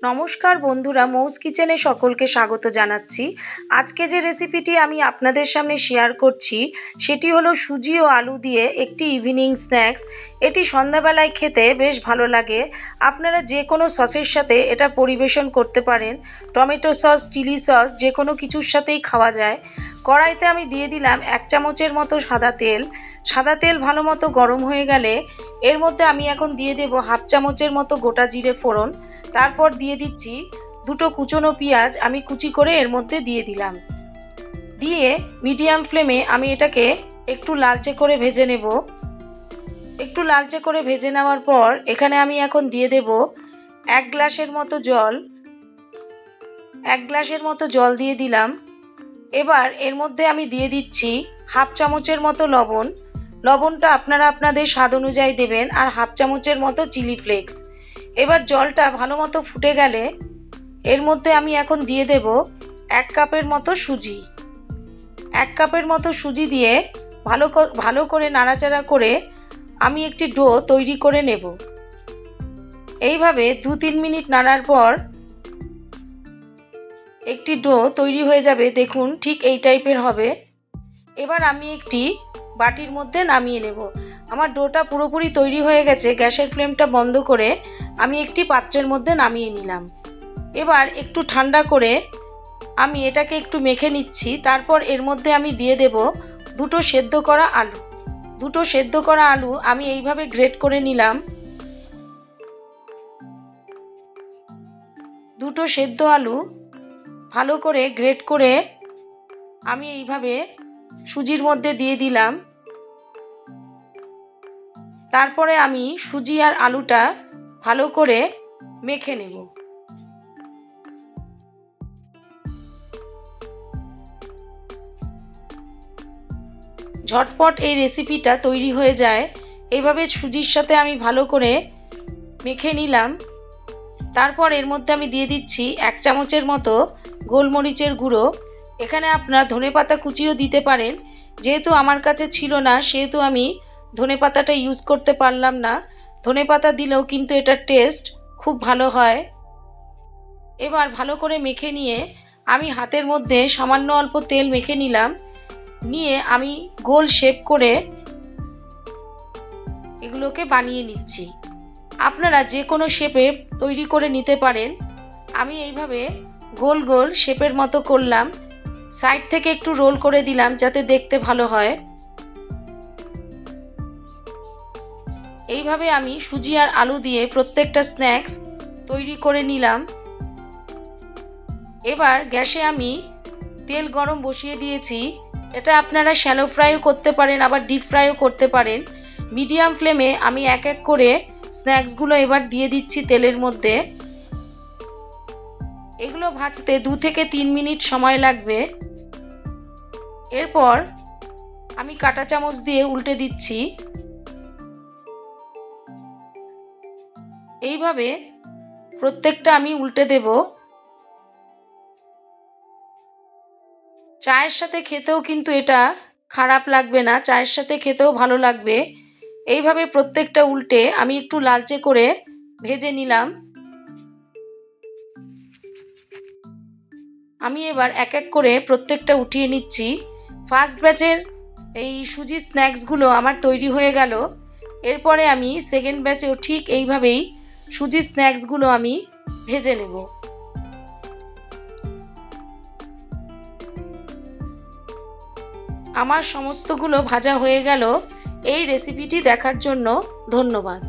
নমস্কার বন্ধুরা, মৌস কিচেনে সকলকে স্বাগত জানাচ্ছি। আজকে যে রেসিপিটি আমি আপনাদের সামনে শেয়ার করছি সেটি হলো সুজি ও আলু দিয়ে একটি ইভিনিং স্ন্যাক্স। এটি সন্ধ্যাবেলায় খেতে বেশ ভালো লাগে। আপনারা যে কোনো সসের সাথে এটা পরিবেশন করতে পারেন। টমেটো সস, চিলি সস যে কোনো কিছুর সাথেই খাওয়া যায়। কড়াইতে আমি দিয়ে দিলাম 1 চামচের মতো সাদা তেল। সাদা তেল ভালো মতো গরম হয়ে গেলে এর মধ্যে আমি এখন দিয়ে দেব 1/2 চামচের মতো গোটা জিরে ফোড়ন। তারপর দিয়ে দিচ্ছি দুটো কুচনো পেঁয়াজ আমি কুচি করে এর মধ্যে দিয়ে দিলাম। দিয়ে মিডিয়াম ফ্লেমে আমি এটাকে একটু লালচে করে ভেজে নেব। একটু লালচে করে ভেজে নেওয়ার পর এখানে আমি এখন দিয়ে দেব 1 গ্লাসের মতো জল। 1 গ্লাসের মতো জল দিয়ে দিলাম। এবার এর মধ্যে আমি দিয়ে দিচ্ছি 1/2 চামচের মতো লবণ। লবণটা আপনারা আপনাদের স্বাদ অনুযায়ী দেবেন, আর 1/2 চামচের মতো চিলি ফ্লেক্স। এবার জলটা ভালো মতো ফুটে গেলে এর মধ্যে আমি এখন দিয়ে দেব 1 কাপের মতো সুজি। 1 কাপের মতো সুজি দিয়ে ভালো করে নাড়াচাড়া করে আমি একটি ডো তৈরি করে নেব। এইভাবে 2-3 মিনিট নাড়ার পর একটি ডো তৈরি হয়ে যাবে। দেখুন ঠিক এই টাইপের হবে। এবার আমি একটি বাটির মধ্যে নামিয়ে নেব। আমার ডোটা পুরোপুরি তৈরি হয়ে গেছে। গ্যাসের ফ্লেমটা বন্ধ করে আমি একটি পাত্রের মধ্যে নামিয়ে নিলাম। এবার একটু ঠান্ডা করে আমি এটাকে একটু মেখে নিচ্ছি। তারপর এর মধ্যে আমি দিয়ে দেব দুটো সেদ্ধ করা আলু। দুটো সেদ্ধ করা আলু আমি এইভাবে গ্রেট করে নিলাম। দুটো সেদ্ধ আলু ভালো করে গ্রেট করে আমি এইভাবে সুজির মধ্যে দিয়ে দিলাম। তারপরে আমি সুজি আর আলুটা ভালো করে মেখে নেব। ঝটপট এই রেসিপিটা তৈরি হয়ে যায়। এইভাবে সুজির সাথে আমি ভালো করে মেখে নিলাম। তারপর এর মধ্যে আমি দিয়ে দিচ্ছি 1 চামচের মতো গোলমরিচের গুঁড়ো। এখানে আপনারা ধনেপাতা কুচিও দিতে পারেন। যেহেতু আমার কাছে ছিল না সেহেতু আমি ধনেপাতাটা ইউজ করতে পারলাম না। ধনেপাতা দিলেও কিন্তু এটার টেস্ট খুব ভালো হয়। এবার ভালো করে মেখে নিয়ে আমি হাতের মধ্যে সামান্য অল্প তেল মেখে নিলাম। নিয়ে আমি গোল শেপ করে এগুলোকে বানিয়ে নিচ্ছি। আপনারা যে কোনো শেপে তৈরি করে নিতে পারেন। আমি এইভাবে গোল গোল শেপের মতো করলাম। সাইড থেকে একটু রোল করে দিলাম যাতে দেখতে ভালো হয়। এইভাবে আমি সুজি আর আলু দিয়ে প্রত্যেকটা স্ন্যাক্স তৈরি করে নিলাম। এবার গ্যাসে আমি তেল গরম বসিয়ে দিয়েছি। এটা আপনারা শ্যালো ফ্রাইও করতে পারেন, আবার ডিপ ফ্রাইও করতে পারেন। মিডিয়াম ফ্লেমে আমি এক এক করে স্ন্যাক্সগুলো এবার দিয়ে দিচ্ছি তেলের মধ্যে। এগুলো ভাজতে 2 থেকে 3 মিনিট সময় লাগবে। এরপর আমি কাঁটা চামচ দিয়ে উল্টে দিচ্ছি। এইভাবে প্রত্যেকটা আমি উল্টে দেব। চায়ের সাথে খেতেও কিন্তু এটা খারাপ লাগবে না, চায়ের সাথে খেতেও ভালো লাগবে। এইভাবে প্রত্যেকটা উল্টে আমি একটু লালচে করে ভেজে নিলাম। আমি এবার এক এক করে প্রত্যেকটা উঠিয়ে নিচ্ছি। ফার্স্ট ব্যাচের এই সুজি স্ন্যাক্সগুলো আমার তৈরি হয়ে গেল। এরপরে আমি সেকেন্ড ব্যাচেও ঠিক এইভাবেই সুজি স্ন্যাক্সগুলো আমি ভেজে নেব। আমার সমস্তগুলো ভাজা হয়ে গেল। এই রেসিপিটি দেখার জন্য ধন্যবাদ।